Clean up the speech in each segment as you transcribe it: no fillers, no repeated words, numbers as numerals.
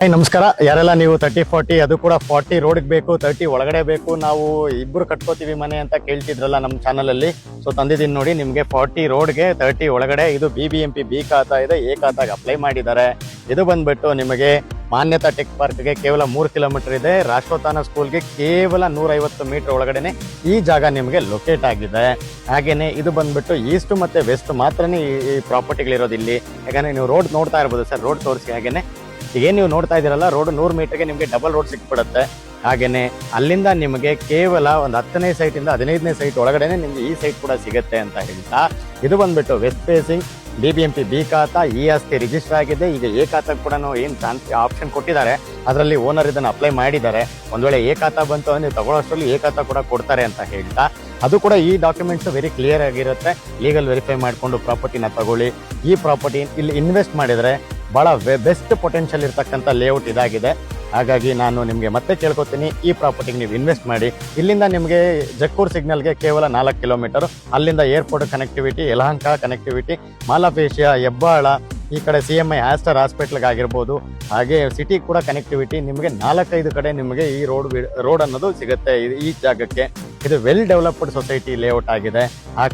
Hi ನಮಸ್ಕಾರ. ಯಾರೆಲ್ಲ ನೀವು 30-40 ಅದು ಕೂಡ 40 ರೋಡ್ಗೆ ಬೇಕು, 30 ಒಳಗಡೆ ಬೇಕು, ನಾವು ಇಬ್ಬರು ಕಟ್ಕೋತೀವಿ ಮನೆ ಅಂತ ಕೇಳ್ತಿದ್ರಲ್ಲ ನಮ್ಮ ಚಾನಲಲ್ಲಿ. ಸೊ ತಂದಿದ್ದೀನಿ ನೋಡಿ ನಿಮಗೆ 40 ರೋಡ್ಗೆ 30 ಒಳಗಡೆ. ಇದು BBMP ಬಿ ಖಾತಾ ಇದೆ, ಎ ಖಾತಾಗೆ ಅಪ್ಲೈ ಮಾಡಿದ್ದಾರೆ. ಇದು ಬಂದ್ಬಿಟ್ಟು ನಿಮಗೆ ಮಾನ್ಯತಾ ಟೆಕ್ ಪಾರ್ಕ್ಗೆ ಕೇವಲ 3 ಕಿಲೋಮೀಟರ್ ಇದೆ. ರಾಷ್ಟ್ರೋತ್ಥಾನ ಸ್ಕೂಲ್ಗೆ ಕೇವಲ 150 ಮೀಟರ್ ಒಳಗಡೆನೆ ಈ ಜಾಗ ನಿಮಗೆ ಲೊಕೇಟ್ ಆಗಿದೆ. ಹಾಗೇನೆ ಇದು ಬಂದ್ಬಿಟ್ಟು ಈಸ್ಟ್ ಮತ್ತೆ ವೆಸ್ಟ್ ಮಾತ್ರನೇ ಈ ಪ್ರಾಪರ್ಟಿಗಳಿರೋದು ಇಲ್ಲಿ. ಯಾಕಂದ್ರೆ ನೀವು ರೋಡ್ ನೋಡ್ತಾ ಇರ್ಬೋದು ಸರ್, ರೋಡ್ ತೋರಿಸಿ. ಹಾಗೇನೆ ಏನ್ ನೀವು ನೋಡ್ತಾ ಇದೀರಲ್ಲ, ರೋಡ್ 100 ಮೀಟರ್ಗೆ ನಿಮಗೆ ಡಬಲ್ ರೋಡ್ ಸಿಕ್ಬಿಡುತ್ತೆ. ಹಾಗೇನೆ ಅಲ್ಲಿಂದ ನಿಮಗೆ ಕೇವಲ ಒಂದು 10ನೇ ಸೈಟ್ ಇಂದ 15ನೇ ಸೈಟ್ ಒಳಗಡೆನೆ ನಿಮ್ಗೆ ಈ ಸೈಟ್ ಕೂಡ ಸಿಗುತ್ತೆ ಅಂತ ಹೇಳ್ತಾ, ಇದು ಬಂದ್ಬಿಟ್ಟು ವೆಸ್ಟ್ ಫೇಸಿಂಗ್ BBMP ಬಿ ಖಾತಾ. ಈ ಆಸ್ತಿ ರಿಜಿಸ್ಟರ್ ಆಗಿದೆ. ಈಗ ಎ ಖಾತಾ ಕೂಡ ಏನು ಆಪ್ಷನ್ ಕೊಟ್ಟಿದ್ದಾರೆ, ಅದರಲ್ಲಿ ಓನರ್ ಇದನ್ನು ಅಪ್ಲೈ ಮಾಡಿದ್ದಾರೆ. ಒಂದ್ ವೇಳೆ ಎ ಖಾತಾ ಬಂತು ಅಂದ್ರೆ ತಗೊಳ್ಳೋಷ್ಟರಲ್ಲಿ ಎ ಖಾತಾ ಕೂಡ ಕೊಡ್ತಾರೆ ಅಂತ ಹೇಳ್ತಾ, ಅದು ಕೂಡ ಈ ಡಾಕ್ಯುಮೆಂಟ್ಸ್ ವೆರಿ ಕ್ಲಿಯರ್ ಆಗಿರುತ್ತೆ. ಲೀಗಲ್ ವೆರಿಫೈ ಮಾಡಿಕೊಂಡು ಪ್ರಾಪರ್ಟಿನ ತಗೊಳ್ಳಿ. ಈ ಪ್ರಾಪರ್ಟಿ ಇಲ್ಲಿ ಇನ್ವೆಸ್ಟ್ ಮಾಡಿದರೆ ಬಹಳ ಬೆಸ್ಟ್ ಪೊಟೆನ್ಷಿಯಲ್ ಇರ್ತಕ್ಕಂಥ ಲೇಔಟ್ ಇದಾಗಿದೆ. ಹಾಗಾಗಿ ನಾನು ನಿಮಗೆ ಮತ್ತೆ ಕೇಳ್ಕೊತೀನಿ, ಈ ಪ್ರಾಪರ್ಟಿಗೆ ನೀವು ಇನ್ವೆಸ್ಟ್ ಮಾಡಿ. ಇಲ್ಲಿಂದ ನಿಮಗೆ ಜಕ್ಕೂರ್ ಸಿಗ್ನಲ್ಗೆ ಕೇವಲ 4 ಕಿಲೋಮೀಟರ್. ಅಲ್ಲಿಂದ airport connectivity, Yelahanka connectivity, mall of Asia, Hebbal, ಈ ಕಡೆ CMI ಆಸ್ಟರ್ ಹಾಸ್ಪಿಟ್ಲ್ಗೆ ಆಗಿರ್ಬೋದು, ಹಾಗೆ ಸಿಟಿ ಕೂಡ ಕನೆಕ್ಟಿವಿಟಿ. ನಿಮಗೆ 4-5 ಕಡೆ ನಿಮಗೆ ಈ ರೋಡ್ ಅನ್ನೋದು ಸಿಗುತ್ತೆ ಈ ಜಾಗಕ್ಕೆ. ಇದು ವೆಲ್ ಡೆವಲಪ್ಡ್ ಸೊಸೈಟಿ ಲೇಔಟ್ ಆಗಿದೆ.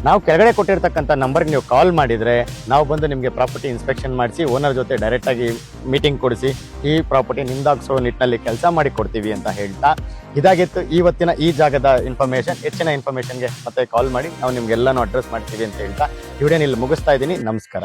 ನಾವು ಕೆಳಗಡೆ ಕೊಟ್ಟಿರ್ತಕ್ಕಂಥ ನಂಬರ್ಗೆ ನೀವು ಕಾಲ್ ಮಾಡಿದ್ರೆ ನಾವು ಬಂದು ನಿಮಗೆ ಪ್ರಾಪರ್ಟಿ ಇನ್ಸ್ಪೆಕ್ಷನ್ ಮಾಡಿಸಿ ಓನರ್ ಜೊತೆ ಡೈರೆಕ್ಟ್ ಆಗಿ ಮೀಟಿಂಗ್ ಕೊಡಿಸಿ ಈ ಪ್ರಾಪರ್ಟಿ ನಿಮ್ದಾಗಿಸೋ ನಿಟ್ಟಿನಲ್ಲಿ ಕೆಲಸ ಮಾಡಿ ಕೊಡ್ತೀವಿ ಅಂತ ಹೇಳ್ತಾ, ಇದಾಗಿತ್ತು ಇವತ್ತಿನ ಈ ಜಾಗದ ಇನ್ಫಾರ್ಮೇಶನ್. ಹೆಚ್ಚಿನ ಇನ್ಫಾರ್ಮೇಶನ್ಗೆ ಮತ್ತೆ ಕಾಲ್ ಮಾಡಿ, ನಾವು ನಿಮ್ಗೆಲ್ಲಾನು ಅಡ್ರೆಸ್ ಮಾಡ್ತೀವಿ ಅಂತ ಹೇಳ್ತಾ ಈ ವಿಡಿಯೋನ ಇಲ್ಲಿ ಮುಗಿಸ್ತಾ ಇದ್ದೀನಿ. ನಮಸ್ಕಾರ.